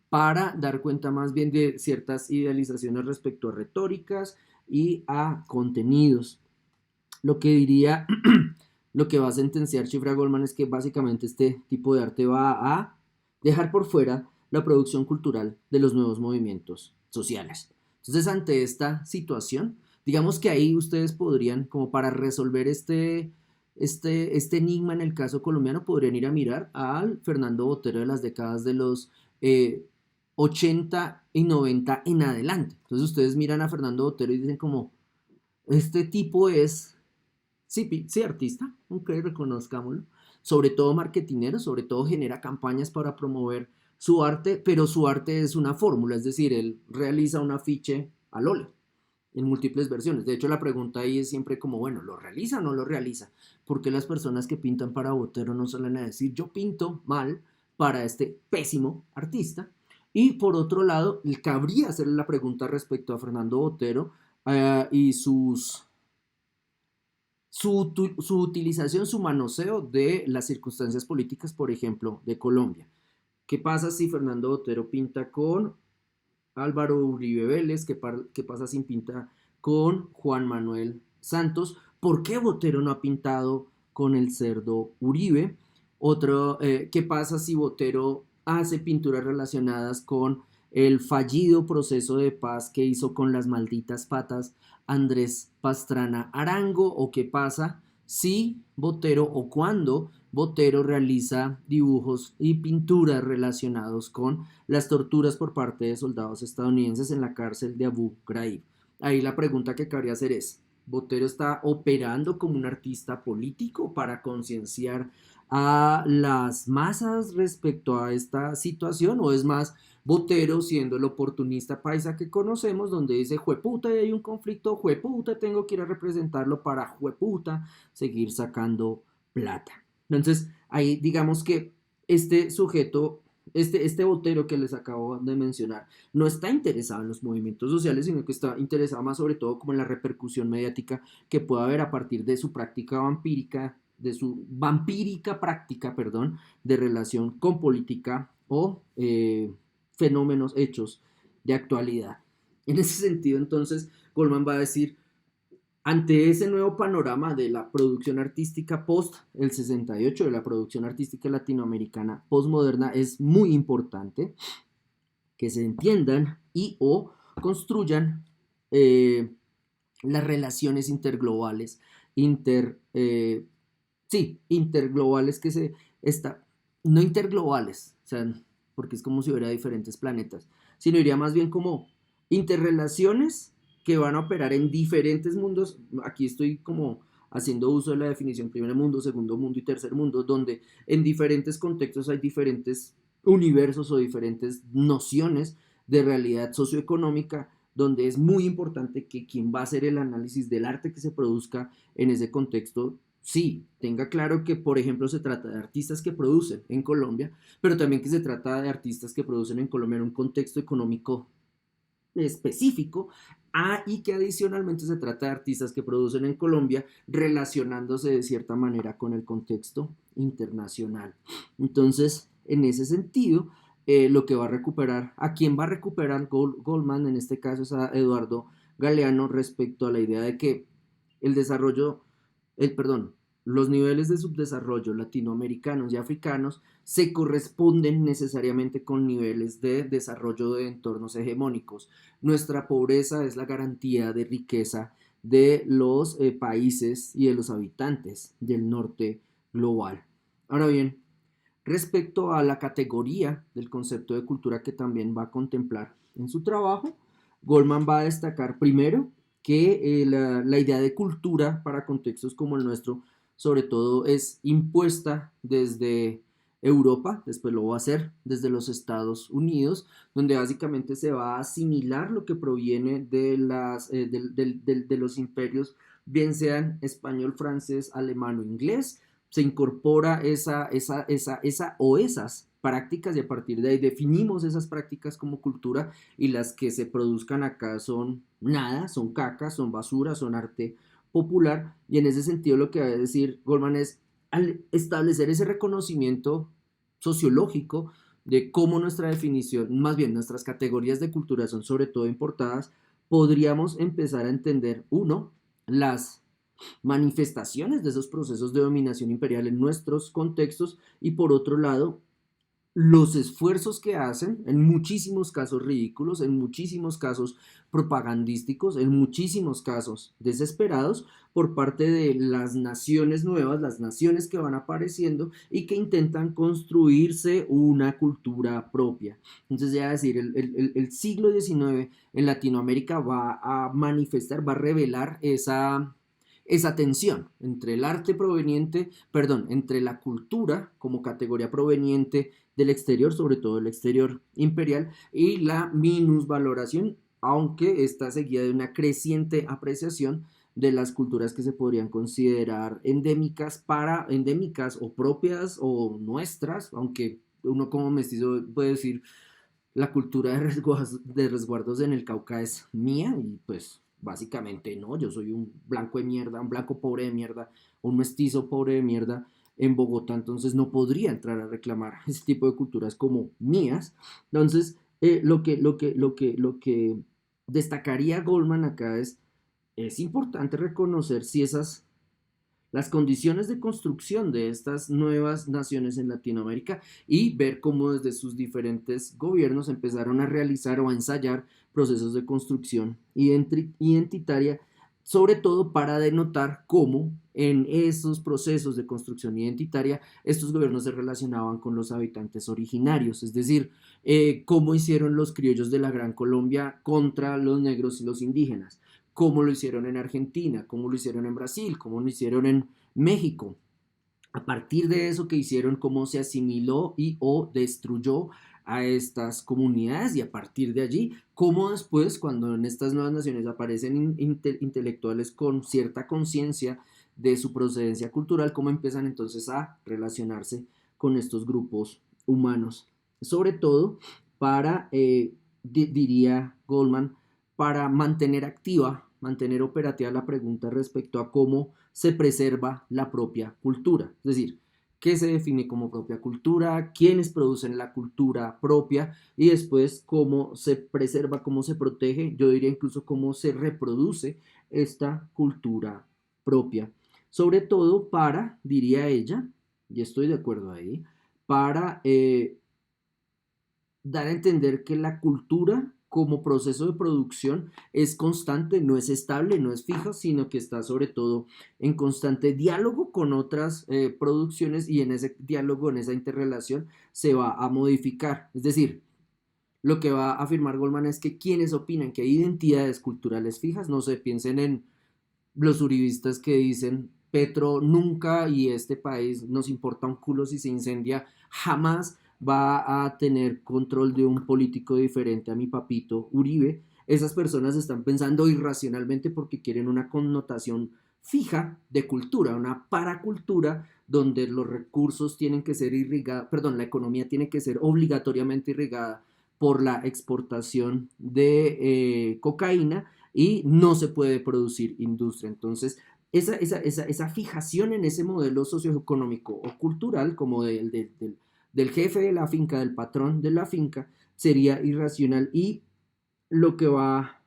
para dar cuenta más bien de ciertas idealizaciones respecto a retóricas y a contenidos. Lo que diría, lo que va a sentenciar Chifra Goldman es que básicamente este tipo de arte va a dejar por fuera la producción cultural de los nuevos movimientos sociales. Entonces, ante esta situación, digamos que ahí ustedes podrían, como para resolver este enigma en el caso colombiano, podrían ir a mirar al Fernando Botero de las décadas de los 80 y 90 en adelante. Entonces ustedes miran a Fernando Botero y dicen como, este tipo es, sí, sí, artista, ok, reconozcámoslo, sobre todo marketinero, sobre todo genera campañas para promover su arte, pero su arte es una fórmula, es decir, él realiza un afiche al óleo en múltiples versiones. De hecho, la pregunta ahí es siempre como, bueno, ¿lo realiza o no lo realiza? Porque las personas que pintan para Botero no suelen decir, yo pinto mal para este pésimo artista? Y por otro lado, cabría hacerle la pregunta respecto a Fernando Botero y su utilización, su manoseo de las circunstancias políticas, por ejemplo, de Colombia. ¿Qué pasa si Fernando Botero pinta con Álvaro Uribe Vélez? ¿Qué pasa si pinta con Juan Manuel Santos? ¿Por qué Botero no ha pintado con el cerdo Uribe? ¿Qué pasa si Botero hace pinturas relacionadas con el fallido proceso de paz que hizo con las malditas patas Andrés Pastrana Arango? ¿O qué pasa si Botero o cuando Botero realiza dibujos y pinturas relacionados con las torturas por parte de soldados estadounidenses en la cárcel de Abu Ghraib? Ahí la pregunta que cabría hacer es, ¿Botero está operando como un artista político para concienciar a las masas respecto a esta situación? ¿O es más Botero siendo el oportunista paisa que conocemos, donde dice, jueputa, hay un conflicto, jueputa, tengo que ir a representarlo para jueputa seguir sacando plata? Entonces, ahí digamos que este sujeto, este Botero que les acabo de mencionar, no está interesado en los movimientos sociales, sino que está interesado más sobre todo como en la repercusión mediática que pueda haber a partir de su práctica vampírica, de su vampírica práctica, perdón, de relación con política o fenómenos, hechos de actualidad. En ese sentido, entonces, Goldman va a decir, ante ese nuevo panorama de la producción artística post el 68, de la producción artística latinoamericana postmoderna, es muy importante que se entiendan y o construyan las relaciones interglobales, interglobales que no interglobales, o sea, porque es como si hubiera diferentes planetas, sino iría más bien como interrelaciones que van a operar en diferentes mundos. Aquí estoy como haciendo uso de la definición primer mundo, segundo mundo y tercer mundo, donde en diferentes contextos hay diferentes universos o diferentes nociones de realidad socioeconómica, donde es muy importante que quien va a hacer el análisis del arte que se produzca en ese contexto, sí, tenga claro que, por ejemplo, se trata de artistas que producen en Colombia, pero también que se trata de artistas que producen en Colombia en un contexto económico específico, y que adicionalmente se trata de artistas que producen en Colombia relacionándose de cierta manera con el contexto internacional. Entonces, en ese sentido, lo que va a recuperar, a quien va a recuperar Goldman en este caso es a Eduardo Galeano respecto a la idea de que el desarrollo, perdón, los niveles de subdesarrollo latinoamericanos y africanos se corresponden necesariamente con niveles de desarrollo de entornos hegemónicos. Nuestra pobreza es la garantía de riqueza de los países y de los habitantes del norte global. Ahora bien, respecto a la categoría del concepto de cultura que también va a contemplar en su trabajo, Goldman va a destacar primero que la idea de cultura para contextos como el nuestro sobre todo es impuesta desde Europa, después lo va a hacer desde los Estados Unidos, donde básicamente se va a asimilar lo que proviene de los imperios, bien sean español, francés, alemán o inglés. Se incorpora esas prácticas y a partir de ahí definimos esas prácticas como cultura, y las que se produzcan acá son nada, son caca, son basura, son arte popular. Y en ese sentido lo que va a decir Goldman es, al establecer ese reconocimiento sociológico de cómo nuestra definición, más bien nuestras categorías de cultura son sobre todo importadas, podríamos empezar a entender, uno, las manifestaciones de esos procesos de dominación imperial en nuestros contextos y por otro lado, los esfuerzos que hacen, en muchísimos casos ridículos, en muchísimos casos propagandísticos, en muchísimos casos desesperados por parte de las naciones nuevas, las naciones que van apareciendo y que intentan construirse una cultura propia. Entonces, ya decir, el siglo XIX en Latinoamérica va a manifestar, va a revelar esa tensión entre el arte proveniente, perdón, entre la cultura como categoría proveniente del exterior, sobre todo el exterior imperial, y la minusvaloración, aunque está seguida de una creciente apreciación de las culturas que se podrían considerar endémicas o propias o nuestras, aunque uno como mestizo puede decir la cultura de resguardos en el Cauca es mía y pues básicamente no, yo soy un blanco de mierda, un blanco pobre de mierda, un mestizo pobre de mierda en Bogotá, entonces no podría entrar a reclamar ese tipo de culturas como mías. Entonces, lo que destacaría Goldman acá es importante reconocer si las condiciones de construcción de estas nuevas naciones en Latinoamérica y ver cómo desde sus diferentes gobiernos empezaron a realizar o a ensayar procesos de construcción identitaria, sobre todo para denotar cómo en esos procesos de construcción identitaria estos gobiernos se relacionaban con los habitantes originarios, es decir, cómo hicieron los criollos de la Gran Colombia contra los negros y los indígenas, cómo lo hicieron en Argentina, cómo lo hicieron en Brasil, cómo lo hicieron en México. A partir de eso que hicieron, cómo se asimiló y o destruyó a estas comunidades y a partir de allí, cómo después, cuando en estas nuevas naciones aparecen intelectuales con cierta conciencia de su procedencia cultural, cómo empiezan entonces a relacionarse con estos grupos humanos. Sobre todo para, diría Goldman, para mantener activa, mantener operativa la pregunta respecto a cómo se preserva la propia cultura. Es decir, qué se define como propia cultura, quiénes producen la cultura propia y después cómo se preserva, cómo se protege, yo diría incluso cómo se reproduce esta cultura propia. Sobre todo para, diría ella, y estoy de acuerdo ahí, para dar a entender que la cultura como proceso de producción es constante, no es estable, no es fija, sino que está sobre todo en constante diálogo con otras producciones y en ese diálogo, en esa interrelación, se va a modificar. Es decir, lo que va a afirmar Goldman es que quienes opinan que hay identidades culturales fijas, no se piensen en los uribistas que dicen Petro nunca y este país nos importa un culo si se incendia, jamás va a tener control de un político diferente a mi papito Uribe. Esas personas están pensando irracionalmente porque quieren una connotación fija de cultura, una paracultura donde los recursos tienen que ser irrigados, perdón, la economía tiene que ser obligatoriamente irrigada por la exportación de cocaína y no se puede producir industria. Entonces, esa fijación en ese modelo socioeconómico o cultural, como del jefe de la finca, del patrón de la finca, sería irracional y lo que va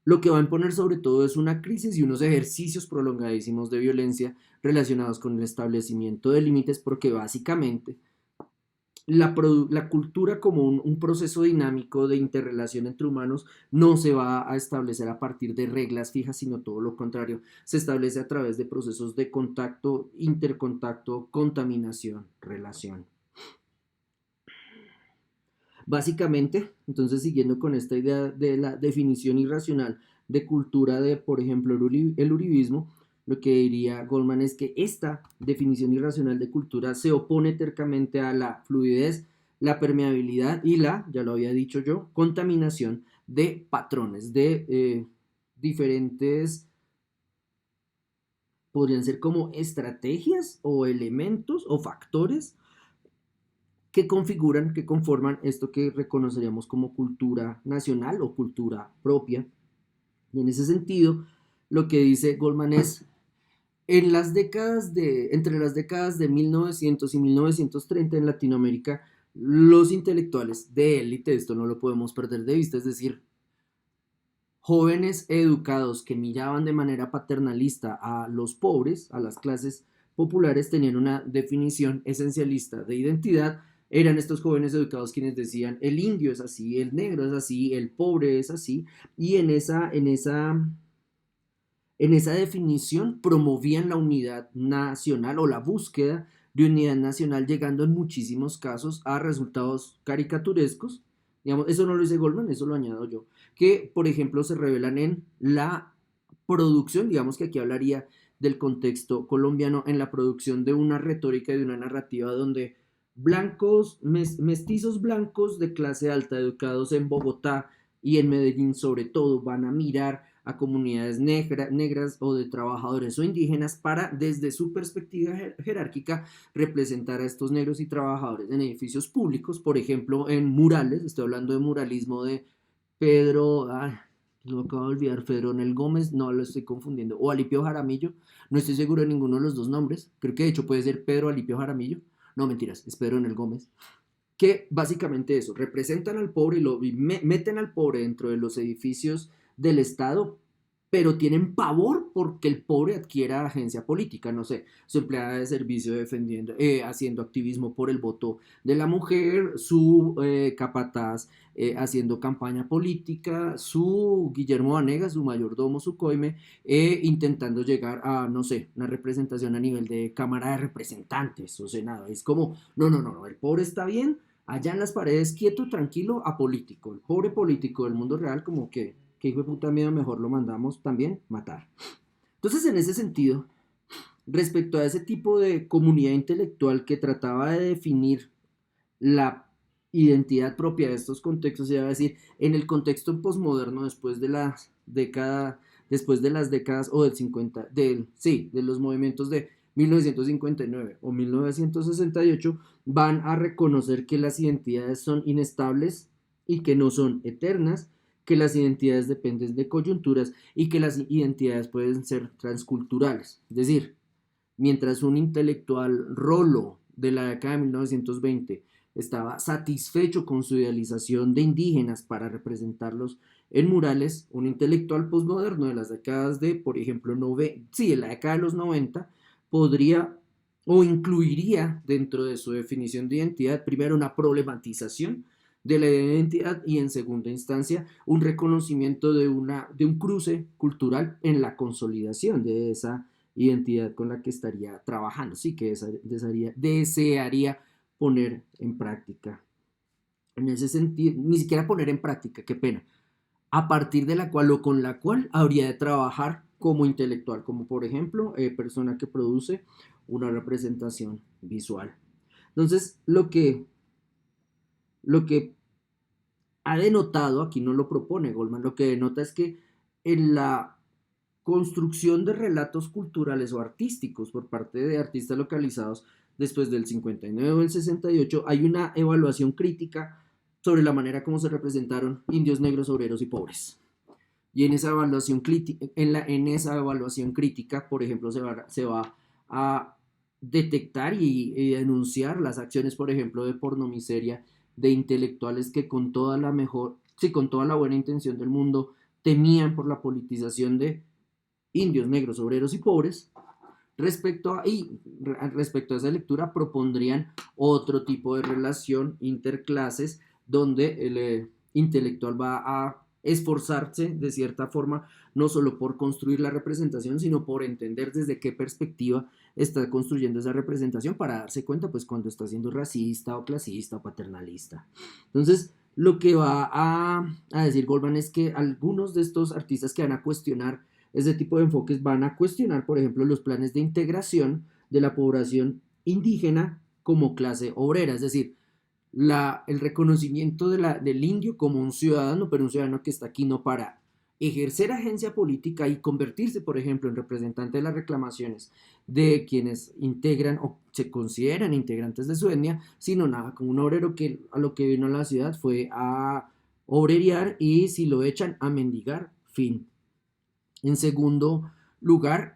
lo que va a imponer sobre todo es una crisis y unos ejercicios prolongadísimos de violencia relacionados con el establecimiento de límites, porque básicamente la cultura como un proceso dinámico de interrelación entre humanos no se va a establecer a partir de reglas fijas, sino todo lo contrario, se establece a través de procesos de contacto, intercontacto, contaminación, relación. Básicamente, entonces siguiendo con esta idea de la definición irracional de cultura de, por ejemplo, el uribismo, lo que diría Goldman es que esta definición irracional de cultura se opone tercamente a la fluidez, la permeabilidad y la, ya lo había dicho yo, contaminación de patrones, de diferentes, podrían ser como estrategias o elementos o factores que configuran, que conforman esto que reconoceríamos como cultura nacional o cultura propia. Y en ese sentido, lo que dice Goldman es, entre las décadas de 1900 y 1930 en Latinoamérica, los intelectuales de élite, esto no lo podemos perder de vista, es decir, jóvenes educados que miraban de manera paternalista a los pobres, a las clases populares, tenían una definición esencialista de identidad. Eran estos jóvenes educados quienes decían el indio es así, el negro es así, el pobre es así, y en esa definición promovían la unidad nacional o la búsqueda de unidad nacional, llegando en muchísimos casos a resultados caricaturescos. Digamos, eso no lo dice Goldman, eso lo añado yo, que por ejemplo se revelan en la producción, digamos que aquí hablaría del contexto colombiano, en la producción de una retórica y de una narrativa donde blancos, mestizos blancos de clase alta, educados en Bogotá y en Medellín sobre todo, van a mirar a comunidades negras o de trabajadores o indígenas para, desde su perspectiva jerárquica, representar a estos negros y trabajadores en edificios públicos, por ejemplo, en murales. Estoy hablando de muralismo de Pedro, lo acabo de olvidar, Pedronel Gómez, no lo estoy confundiendo, o Alipio Jaramillo, no estoy seguro de ninguno de los dos nombres, creo que de hecho puede ser Pedro Alipio Jaramillo, no mentiras, es Pedronel Gómez, que básicamente eso, representan al pobre y meten al pobre dentro de los edificios del Estado, pero tienen pavor porque el pobre adquiera agencia política, no sé, su empleada de servicio defendiendo, haciendo activismo por el voto de la mujer, su capataz haciendo campaña política, su Guillermo Vanegas, su mayordomo, su coime, intentando llegar a, no sé, una representación a nivel de Cámara de Representantes o Senado. Es como, no, el pobre está bien, allá en las paredes, quieto, tranquilo, apolítico. El pobre político del mundo real, como que hijo de puta miedo, mejor lo mandamos también matar. Entonces, en ese sentido, respecto a ese tipo de comunidad intelectual que trataba de definir la identidad propia de estos contextos, se va a decir, en el contexto posmoderno, después de las décadas o del 50, sí, de los movimientos de 1959 o 1968, van a reconocer que las identidades son inestables y que no son eternas, que las identidades dependen de coyunturas y que las identidades pueden ser transculturales. Es decir, mientras un intelectual rolo de la década de 1920 estaba satisfecho con su idealización de indígenas para representarlos en murales, un intelectual postmoderno de las décadas de, por ejemplo, de la década de los 90, podría o incluiría dentro de su definición de identidad, primero, una problematización de la identidad y, en segunda instancia, un reconocimiento de un cruce cultural en la consolidación de esa identidad con la que estaría trabajando, sí, que desearía poner en práctica. En ese sentido, ni siquiera poner en práctica, qué pena, a partir de la cual o con la cual habría de trabajar como intelectual, como por ejemplo, persona que produce una representación visual. Entonces, lo que ha denotado, aquí no lo propone Goldman, lo que denota es que en la construcción de relatos culturales o artísticos por parte de artistas localizados después del 59 o el 68, hay una evaluación crítica sobre la manera como se representaron indios, negros, obreros y pobres. Y en esa evaluación, en esa evaluación crítica, por ejemplo, se va a detectar y denunciar las acciones, por ejemplo, de pornomiseria de intelectuales que con toda la mejor, sí, con toda la buena intención del mundo, temían por la politización de indios, negros, obreros y pobres. Respecto a esa lectura, propondrían otro tipo de relación interclases donde el intelectual va a esforzarse de cierta forma, no solo por construir la representación, sino por entender desde qué perspectiva está construyendo esa representación para darse cuenta pues cuando está siendo racista o clasista o paternalista. Entonces, lo que va a decir Goldman es que algunos de estos artistas que van a cuestionar ese tipo de enfoques van a cuestionar, por ejemplo, los planes de integración de la población indígena como clase obrera, es decir, el reconocimiento del indio como un ciudadano, pero un ciudadano que está aquí no para ejercer agencia política y convertirse, por ejemplo, en representante de las reclamaciones de quienes integran o se consideran integrantes de su etnia, sino nada, como un obrero que a lo que vino a la ciudad fue a obrerear y si lo echan a mendigar, fin. En segundo lugar,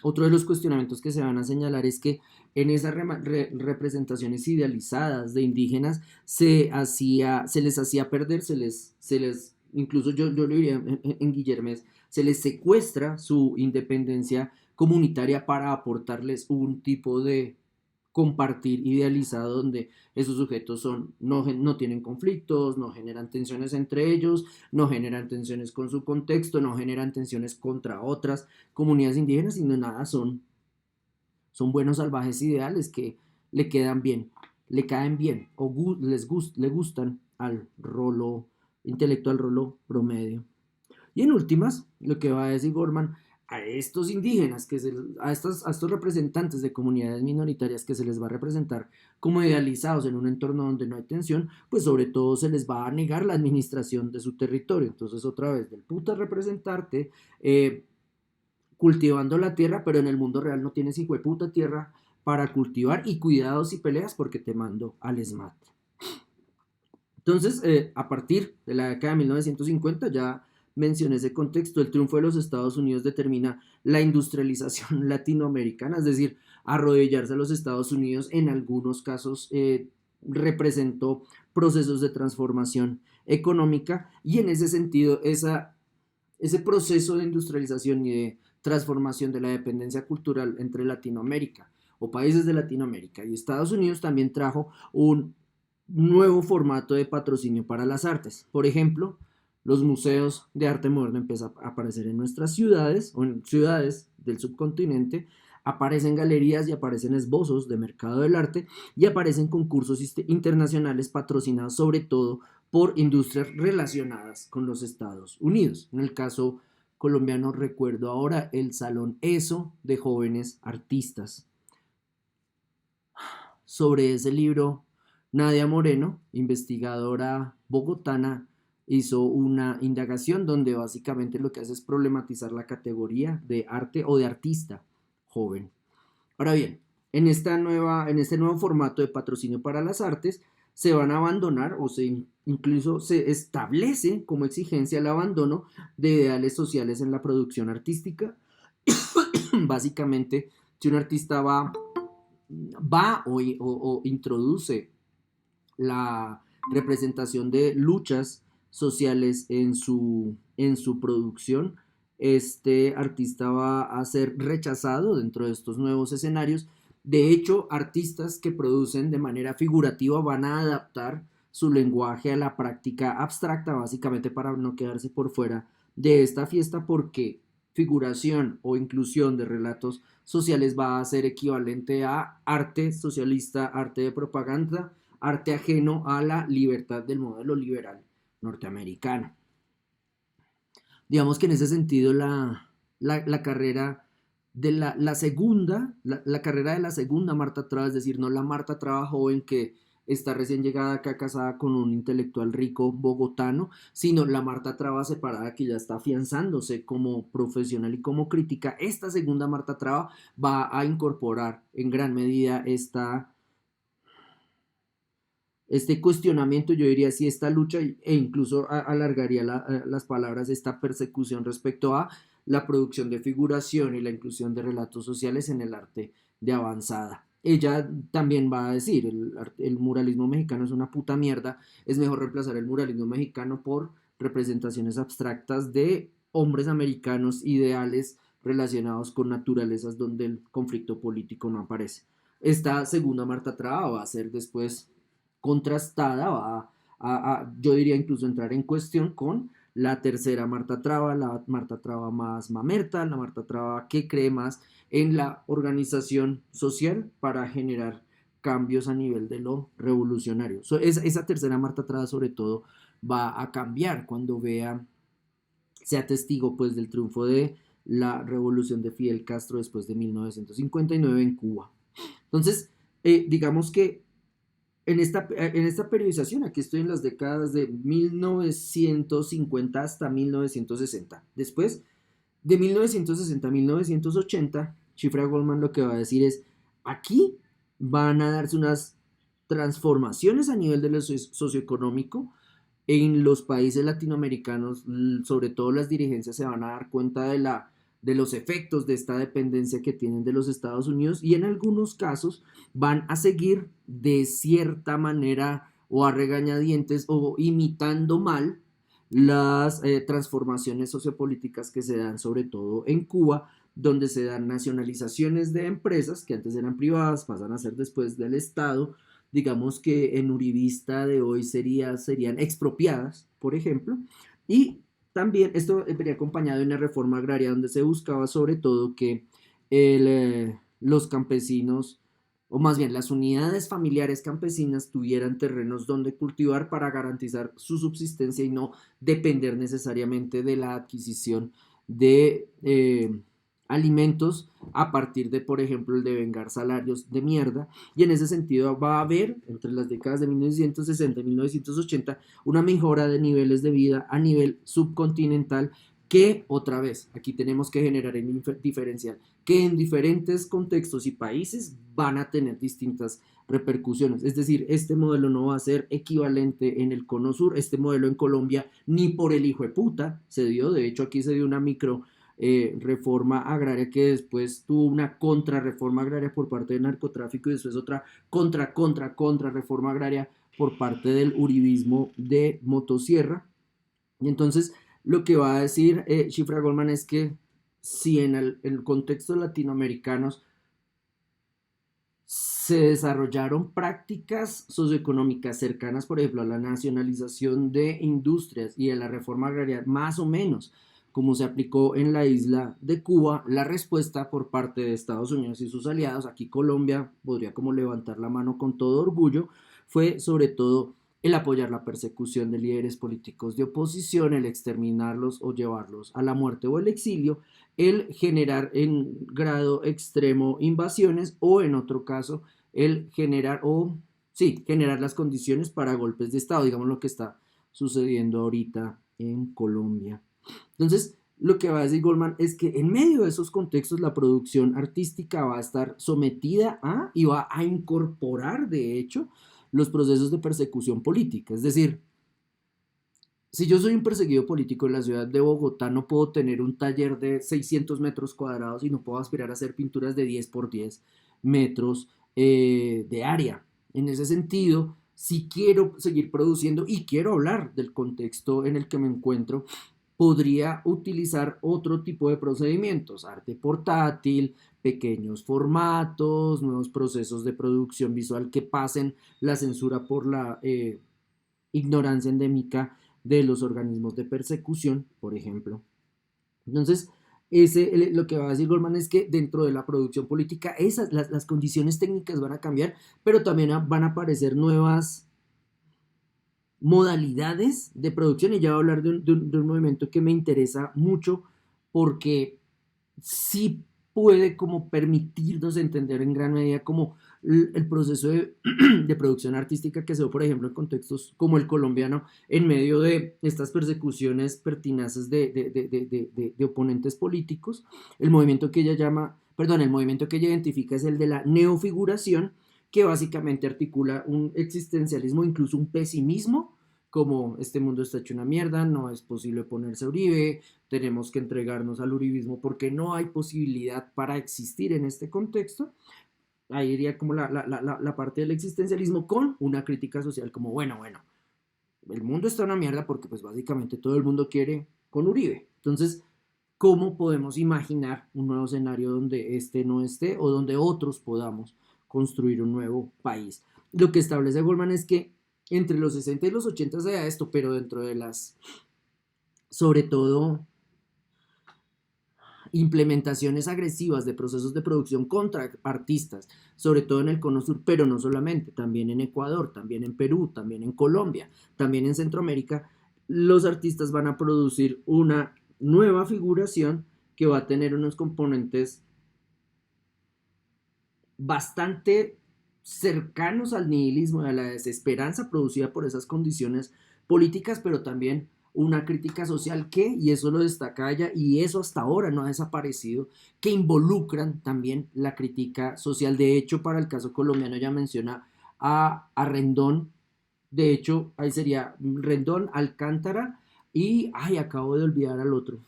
otro de los cuestionamientos que se van a señalar es que en esas representaciones idealizadas de indígenas se les hacía perder, se les incluso yo le diría en Guillermes, se les secuestra su independencia comunitaria para aportarles un tipo de compartir idealizado donde esos sujetos no tienen conflictos, no generan tensiones entre ellos, no generan tensiones con su contexto, no generan tensiones contra otras comunidades indígenas, sino nada, son buenos salvajes ideales que le quedan bien, le caen bien o le gustan al rolo intelectual, rolo promedio. Y en últimas, lo que va a decir Gorman, a estos indígenas, a estos representantes de comunidades minoritarias que se les va a representar como idealizados en un entorno donde no hay tensión, pues sobre todo se les va a negar la administración de su territorio. Entonces, otra vez, del puta representarte, cultivando la tierra, pero en el mundo real no tienes hijo de puta tierra para cultivar y cuidados y peleas porque te mando al ESMAD. Entonces, a partir de la década de 1950, ya mencioné ese contexto, el triunfo de los Estados Unidos determina la industrialización latinoamericana, es decir, arrodillarse a los Estados Unidos en algunos casos representó procesos de transformación económica y en ese sentido ese proceso de industrialización y de transformación de la dependencia cultural entre Latinoamérica o países de Latinoamérica y Estados Unidos también trajo un nuevo formato de patrocinio para las artes. Por ejemplo, los museos de arte moderno empiezan a aparecer en nuestras ciudades o en ciudades del subcontinente, aparecen galerías y aparecen esbozos de mercado del arte y aparecen concursos internacionales patrocinados sobre todo por industrias relacionadas con los Estados Unidos. En el caso colombiano recuerdo ahora el Salón ESO de jóvenes artistas. Sobre ese libro, Nadia Moreno, investigadora bogotana, hizo una indagación donde básicamente lo que hace es problematizar la categoría de arte o de artista joven. Ahora bien, en este nuevo formato de patrocinio para las artes, se van a abandonar incluso se establece como exigencia el abandono de ideales sociales en la producción artística. Básicamente, si un artista va o introduce la representación de luchas sociales en su producción, este artista va a ser rechazado dentro de estos nuevos escenarios. De hecho, artistas que producen de manera figurativa van a adaptar su lenguaje a la práctica abstracta, básicamente para no quedarse por fuera de esta fiesta, porque figuración o inclusión de relatos sociales va a ser equivalente a arte socialista, arte de propaganda, arte ajeno a la libertad del modelo liberal norteamericano. Digamos que en ese sentido la carrera de la carrera de la segunda Marta Traba, es decir, no la Marta Traba joven que está recién llegada acá casada con un intelectual rico bogotano, sino la Marta Traba separada que ya está afianzándose como profesional y como crítica. Esta segunda Marta Traba va a incorporar en gran medida este cuestionamiento, yo diría si esta lucha e incluso alargaría las palabras, esta persecución respecto a la producción de figuración y la inclusión de relatos sociales en el arte de avanzada. Ella también va a decir, el muralismo mexicano es una puta mierda, es mejor reemplazar el muralismo mexicano por representaciones abstractas de hombres americanos ideales relacionados con naturalezas donde el conflicto político no aparece. Esta segunda Marta Traba va a ser después contrastada, yo diría incluso entrar en cuestión con la tercera Marta Traba, la Marta Traba más mamerta, la Marta Traba que cree más en la organización social para generar cambios a nivel de lo revolucionario. Esa tercera Marta Traba sobre todo va a cambiar cuando sea testigo pues del triunfo de la revolución de Fidel Castro después de 1959 en Cuba. Entonces, digamos que en esta periodización, aquí estoy en las décadas de 1950 hasta 1960. Después, de 1960 a 1980, Chifra Goldman lo que va a decir es, aquí van a darse unas transformaciones a nivel de lo socioeconómico. En los países latinoamericanos, sobre todo las dirigencias se van a dar cuenta de los efectos de esta dependencia que tienen de los Estados Unidos y en algunos casos van a seguir de cierta manera o a regañadientes o imitando mal las transformaciones sociopolíticas que se dan sobre todo en Cuba, donde se dan nacionalizaciones de empresas que antes eran privadas, pasan a ser después del Estado, digamos que en uribista de hoy serían expropiadas, por ejemplo, y también esto venía acompañado de una reforma agraria donde se buscaba sobre todo que los campesinos, o más bien las unidades familiares campesinas, tuvieran terrenos donde cultivar para garantizar su subsistencia y no depender necesariamente de la adquisición de alimentos a partir de, por ejemplo, el de vengar salarios de mierda. Y en ese sentido va a haber, entre las décadas de 1960 y 1980, una mejora de niveles de vida a nivel subcontinental que, otra vez, aquí tenemos que generar un diferencial, que en diferentes contextos y países van a tener distintas repercusiones. Es decir, este modelo no va a ser equivalente en el cono sur, este modelo en Colombia ni por el hijo de puta se dio, de hecho aquí se dio una micro reforma agraria que después tuvo una contrarreforma agraria por parte del narcotráfico y después otra contra reforma agraria por parte del uribismo de motosierra. Y entonces lo que va a decir Shifra Goldman es que si en el contexto latinoamericano se desarrollaron prácticas socioeconómicas cercanas, por ejemplo, a la nacionalización de industrias y a la reforma agraria, más o menos como se aplicó en la isla de Cuba, la respuesta por parte de Estados Unidos y sus aliados, aquí Colombia podría como levantar la mano con todo orgullo, fue sobre todo el apoyar la persecución de líderes políticos de oposición, el exterminarlos o llevarlos a la muerte o el exilio, el generar en grado extremo invasiones o en otro caso el generar o sí, generar las condiciones para golpes de Estado, digamos lo que está sucediendo ahorita en Colombia. Entonces, lo que va a decir Goldman es que en medio de esos contextos la producción artística va a estar sometida a y va a incorporar, de hecho, los procesos de persecución política. Es decir, si yo soy un perseguido político en la ciudad de Bogotá, no puedo tener un taller de 600 metros cuadrados y no puedo aspirar a hacer pinturas de 10 por 10 metros de área. En ese sentido, si quiero seguir produciendo y quiero hablar del contexto en el que me encuentro, podría utilizar otro tipo de procedimientos, arte portátil, pequeños formatos, nuevos procesos de producción visual que pasen la censura por la ignorancia endémica de los organismos de persecución, por ejemplo. Entonces, lo que va a decir Goldman es que dentro de la producción política las condiciones técnicas van a cambiar, pero también van a aparecer nuevas modalidades de producción y ya voy a hablar de un movimiento que me interesa mucho porque sí puede como permitirnos entender en gran medida como el proceso de producción artística que se dio, por ejemplo, en contextos como el colombiano, en medio de estas persecuciones pertinaces de oponentes políticos. El movimiento que ella llama, perdón, el movimiento que ella identifica es el de la neofiguración, que básicamente articula un existencialismo, incluso un pesimismo, como este mundo está hecho una mierda, no es posible ponerse a Uribe, tenemos que entregarnos al uribismo porque no hay posibilidad para existir en este contexto. Ahí iría como la parte del existencialismo con una crítica social como, bueno, el mundo está una mierda porque pues básicamente todo el mundo quiere con Uribe. Entonces, ¿cómo podemos imaginar un nuevo escenario donde este no esté o donde otros podamos construir un nuevo país? Lo que establece Goldman es que entre los 60 y los 80 se da esto, pero dentro de las, sobre todo, implementaciones agresivas de procesos de producción contra artistas, sobre todo en el cono sur, pero no solamente, también en Ecuador, también en Perú, también en Colombia, también en Centroamérica, los artistas van a producir una nueva figuración que va a tener unos componentes bastante cercanos al nihilismo y a la desesperanza producida por esas condiciones políticas, pero también una crítica social que, y eso lo destaca ella, y eso hasta ahora no ha desaparecido, que involucran también la crítica social. De hecho, para el caso colombiano ya menciona a Rendón, de hecho, ahí sería Rendón, Alcántara, y, ay, acabo de olvidar al otro,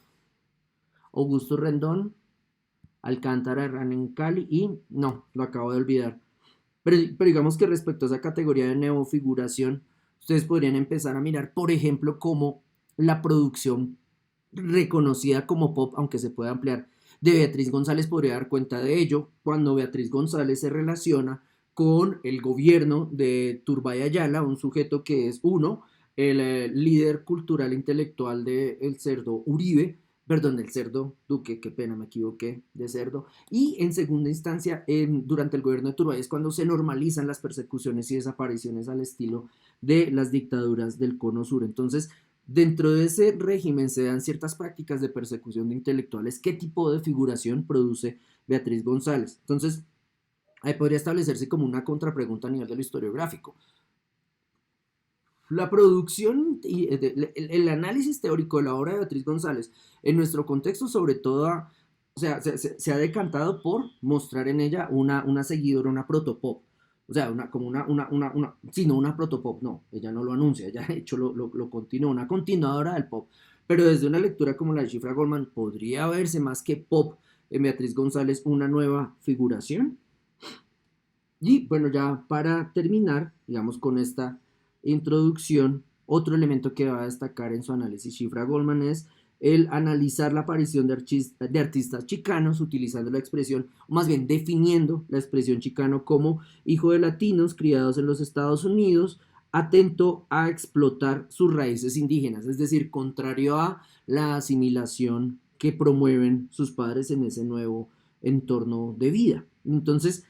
Augusto Rendón, Alcántara, Herrán en Cali, y no, lo acabo de olvidar. Pero digamos que respecto a esa categoría de neofiguración, ustedes podrían empezar a mirar, por ejemplo, cómo la producción reconocida como pop, aunque se pueda ampliar, de Beatriz González podría dar cuenta de ello cuando Beatriz González se relaciona con el gobierno de Turbay Ayala, un sujeto que es uno, el líder cultural e intelectual del cerdo Uribe, perdón, del cerdo Duque, qué pena, me equivoqué, de cerdo, y en segunda instancia, durante el gobierno de Turbay es cuando se normalizan las persecuciones y desapariciones al estilo de las dictaduras del Cono Sur. Entonces, dentro de ese régimen se dan ciertas prácticas de persecución de intelectuales. ¿Qué tipo de figuración produce Beatriz González? Entonces, ahí podría establecerse como una contrapregunta a nivel de lo historiográfico. La producción y el análisis teórico de la obra de Beatriz González en nuestro contexto, sobre todo, o sea, se ha decantado por mostrar en ella una seguidora, una protopop. O sea, como sí, no una protopop, no, ella no lo anuncia, ella de hecho lo continúa, una continuadora del pop. Pero desde una lectura como la de Shifra Goldman, ¿podría verse más que pop en Beatriz González una nueva figuración? Y bueno, ya para terminar, digamos, con esta introducción, otro elemento que va a destacar en su análisis Shifra Goldman es el analizar la aparición de artistas chicanos utilizando la expresión, o más bien definiendo la expresión chicano como hijo de latinos criados en los Estados Unidos, atento a explotar sus raíces indígenas, es decir, contrario a la asimilación que promueven sus padres en ese nuevo entorno de vida. Entonces,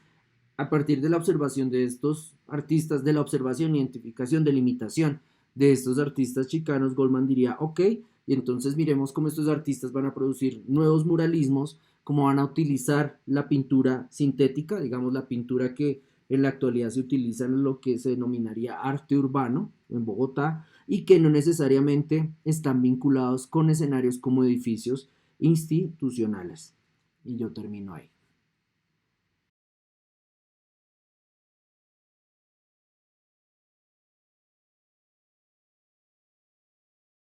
a partir de la observación de estos artistas, de la observación, identificación, delimitación de estos artistas chicanos, Goldman diría, ok, y entonces miremos cómo estos artistas van a producir nuevos muralismos, cómo van a utilizar la pintura sintética, digamos la pintura que en la actualidad se utiliza en lo que se denominaría arte urbano en Bogotá y que no necesariamente están vinculados con escenarios como edificios institucionales. Y yo termino ahí.